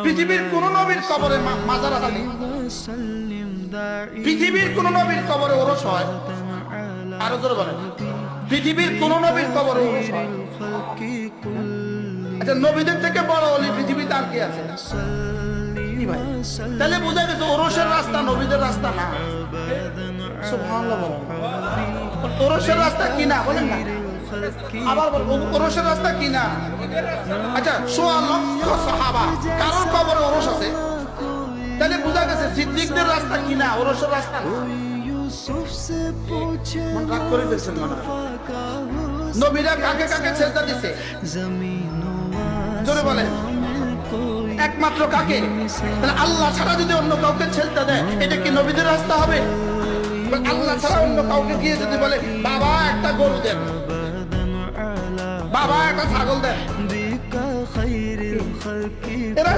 পৃথিবীর কোন নবীর কবরে মাজার আছে? পৃথিবীর কোন নবীর কবরে ওরস হয়? আরো জোরে বলেন, পৃথিবীর কোন নবীর কবরে ওরস হয়? আচ্ছা, নবীদের থেকে বড় ওলি পৃথিবীতে আর কি আছে? কি ভাই, তাহলে বোঝা গেছে ওরসের রাস্তা নবীদের রাস্তা না। সুবহানাল্লাহ বলেন। ওরসের রাস্তা কি না বলেন না? আবার ওরসের রাস্তা কি না? আচ্ছা, ১৬ লক্ষ সাহাবা কারোর কবরে ওরস আছে, তাহলে বোঝা গেছে সিদ্দিকদের রাস্তা কি না, ওরসের রাস্তা না। মন রাগ করে ফেলছেন মনে হয়। নবীরা কাকে কাকে সেজদা দিছে? জোরে বলেন, একমাত্র কাকে? তাহলে আল্লাহ ছাড়া যদি অন্য কাউকে সেজদা দেয়, এটা কি নবীদের রাস্তা হবে? আল্লাহ ছাড়া অন্য কাউকে গিয়ে যদি বলে বাবা একটা গরু দেন, বাবা একটা ছাগল দেন, এরা